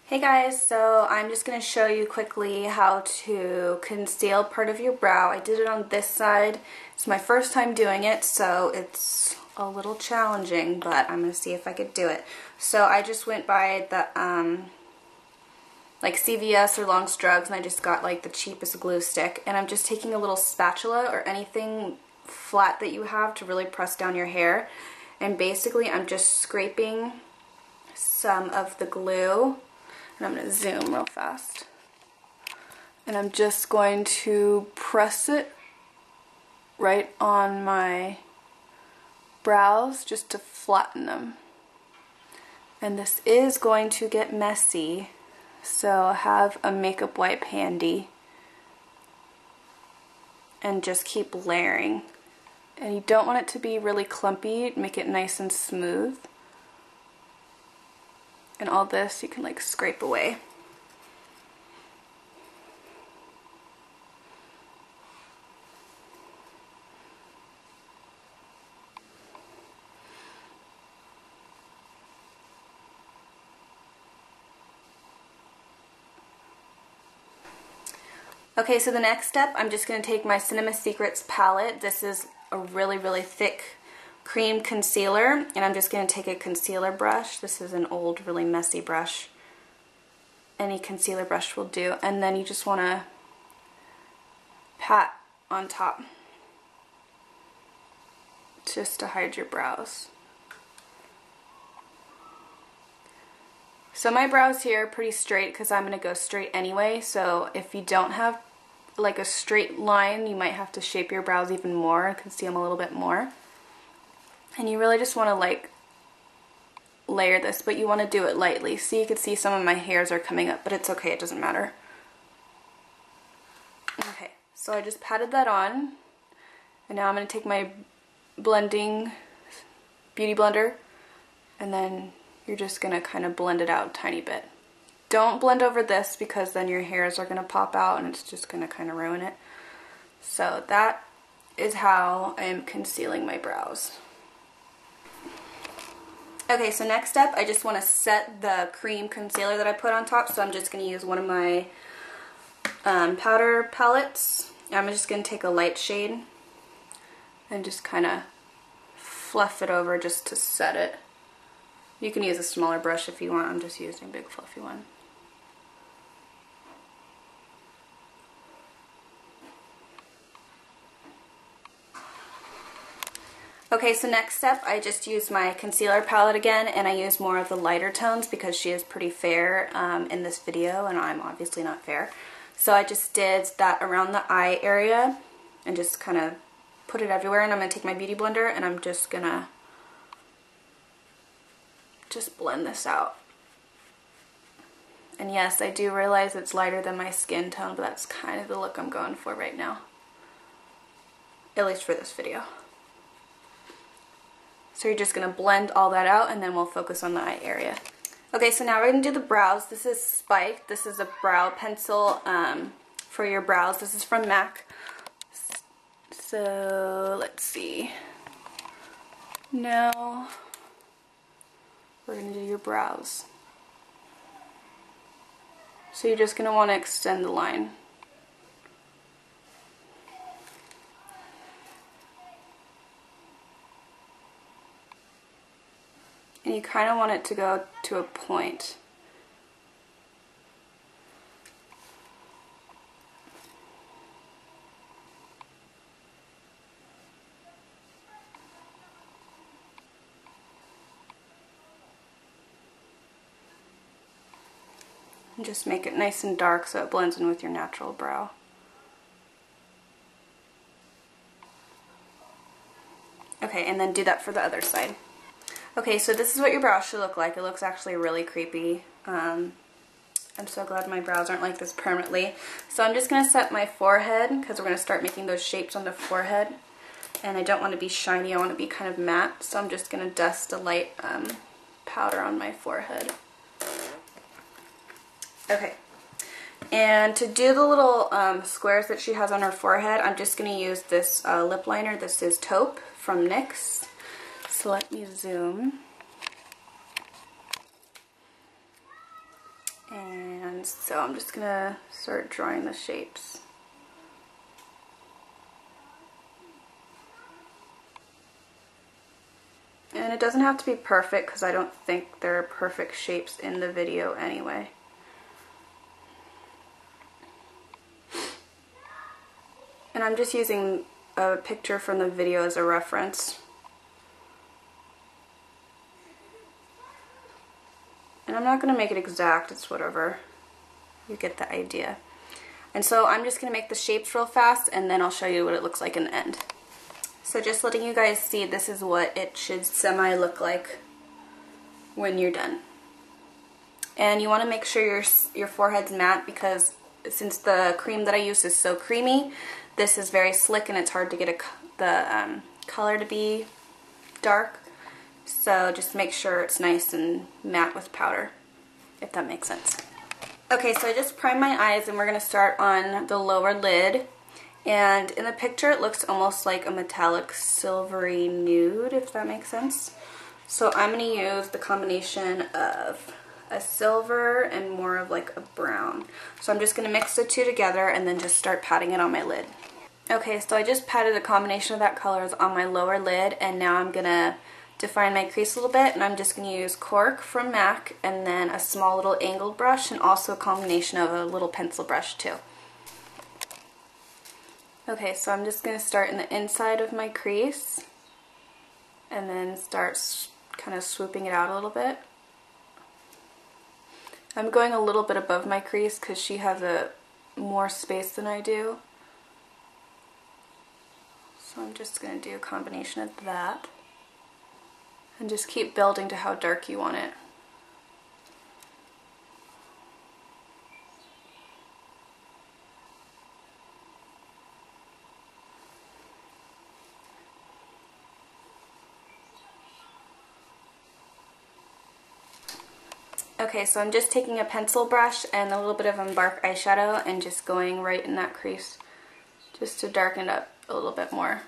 Hey guys, so I'm just going to show you quickly how to conceal part of your brow. I did it on this side. It's my first time doing it, so it's a little challenging, but I'm going to see if I could do it. So I just went by the like CVS or Long Strugs, and I just got like the cheapest glue stick, and I'm just taking a little spatula or anything flat that you have to really press down your hair, and basically I'm just scraping some of the glue. And I'm going to zoom real fast. And I'm just going to press it right on my brows just to flatten them. And this is going to get messy, so have a makeup wipe handy. And just keep layering. And you don't want it to be really clumpy, make it nice and smooth. And all this you can like scrape away. Okay, so the next step, I'm just going to take my Cinema Secrets palette. This is a really thick cream concealer, and I'm just going to take a concealer brush. This is an old, really messy brush. Any concealer brush will do. And then you just want to pat on top just to hide your brows. So my brows here are pretty straight because I'm going to go straight anyway, so if you don't have like a straight line, you might have to shape your brows even more, conceal them a little bit more. And you really just want to like layer this, but you want to do it lightly. So you can see some of my hairs are coming up, but it's okay, it doesn't matter. Okay, so I just patted that on, and now I'm going to take my blending beauty blender, and then you're just going to kind of blend it out a tiny bit. Don't blend over this because then your hairs are going to pop out and it's just going to kind of ruin it. So that is how I am concealing my brows. Okay, so next step, I just want to set the cream concealer that I put on top, so I'm just going to use one of my powder palettes. I'm just going to take a light shade and just kind of fluff it over just to set it. You can use a smaller brush if you want, I'm just using a big fluffy one. Okay, so next step, I just use my concealer palette again, and I use more of the lighter tones because she is pretty fair in this video, and I'm obviously not fair. So I just did that around the eye area and just kind of put it everywhere, and I'm going to take my beauty blender and I'm just going to just blend this out. And yes, I do realize it's lighter than my skin tone, but that's kind of the look I'm going for right now. At least for this video. So you're just going to blend all that out, and then we'll focus on the eye area. Okay, so now we're going to do the brows. This is Spiked. This is a brow pencil for your brows. This is from MAC. So let's see. Now we're going to do your brows. So you're just going to want to extend the line. And you kind of want it to go to a point. And just make it nice and dark so it blends in with your natural brow. Okay, and then do that for the other side. Okay, so this is what your brows should look like. It looks actually really creepy. I'm so glad my brows aren't like this permanently. So I'm just going to set my forehead because we're going to start making those shapes on the forehead. And I don't want to be shiny, I want to be kind of matte. So I'm just going to dust a light powder on my forehead. Okay, and to do the little squares that she has on her forehead, I'm just going to use this lip liner. This is Taupe from NYX. So let me zoom. And so I'm just gonna start drawing the shapes. And it doesn't have to be perfect because I don't think there are perfect shapes in the video anyway. And I'm just using a picture from the video as a reference. And I'm not going to make it exact, it's whatever. You get the idea. And so I'm just going to make the shapes real fast and then I'll show you what it looks like in the end. So just letting you guys see, this is what it should semi look like when you're done. And you want to make sure your forehead's matte because since the cream that I use is so creamy, this is very slick and it's hard to get the color to be dark. So just make sure it's nice and matte with powder, if that makes sense. Okay, so I just primed my eyes and we're going to start on the lower lid. And in the picture it looks almost like a metallic silvery nude, if that makes sense. So I'm going to use the combination of a silver and more of like a brown. So I'm just going to mix the two together and then just start patting it on my lid. Okay, so I just patted a combination of that colors on my lower lid and now I'm going to define my crease a little bit and I'm just going to use Cork from MAC and then a small little angled brush and also a combination of a little pencil brush too. Okay, so I'm just going to start in the inside of my crease and then start kind of swooping it out a little bit. I'm going a little bit above my crease because she has more space than I do. So I'm just going to do a combination of that. And just keep building to how dark you want it. Okay, so I'm just taking a pencil brush and a little bit of Embark eyeshadow and just going right in that crease just to darken it up a little bit more.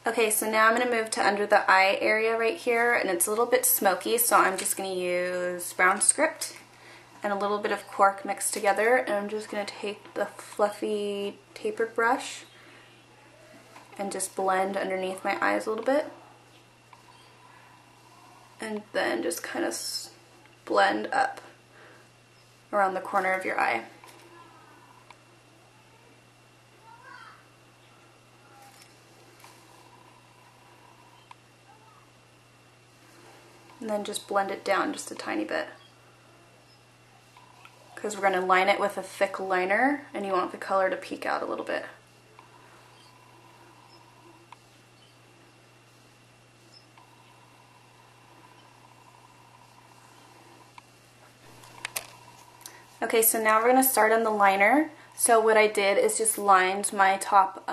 Okay, so now I'm going to move to under the eye area right here, and it's a little bit smoky, so I'm just going to use brown script and a little bit of Cork mixed together, and I'm just going to take the fluffy tapered brush and just blend underneath my eyes a little bit, and then just kind of blend up around the corner of your eye. And then just blend it down just a tiny bit. Because we're going to line it with a thick liner and you want the color to peek out a little bit. Okay, so now we're going to start on the liner. So what I did is just lined my top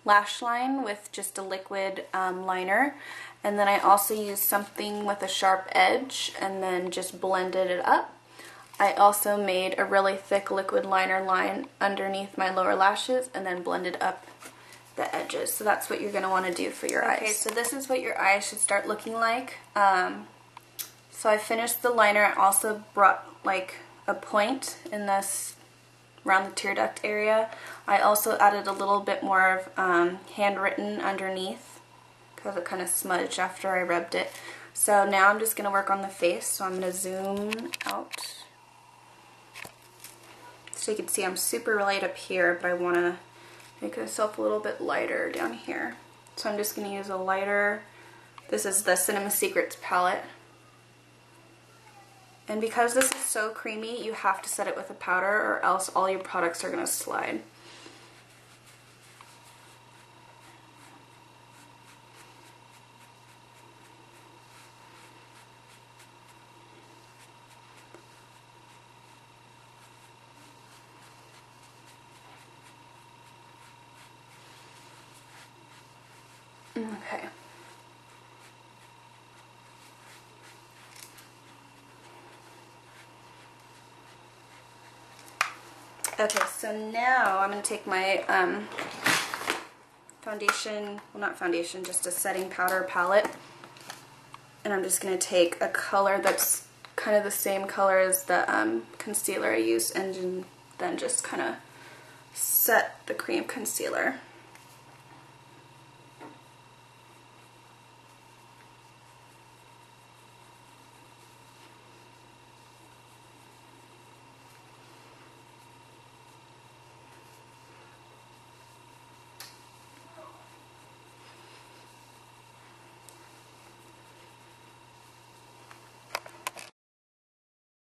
lash line with just a liquid liner. And then I also used something with a sharp edge and then just blended it up. I also made a really thick liquid liner line underneath my lower lashes and then blended up the edges. So that's what you're going to want to do for your eyes. Okay, so this is what your eyes should start looking like. So I finished the liner. I also brought like a point in this around the tear duct area. I also added a little bit more of handwritten underneath because it kind of smudged after I rubbed it. So now I'm just going to work on the face. So I'm going to zoom out. So you can see I'm super light up here, but I want to make myself a little bit lighter down here. So I'm just going to use a lighter, this is the Cinema Secrets palette. And because this is so creamy, you have to set it with a powder or else all your products are going to slide. Okay. Okay, so now I'm going to take my foundation, well not foundation, just a setting powder palette, and I'm just going to take a color that's kind of the same color as the concealer I used, and then just kind of set the cream concealer.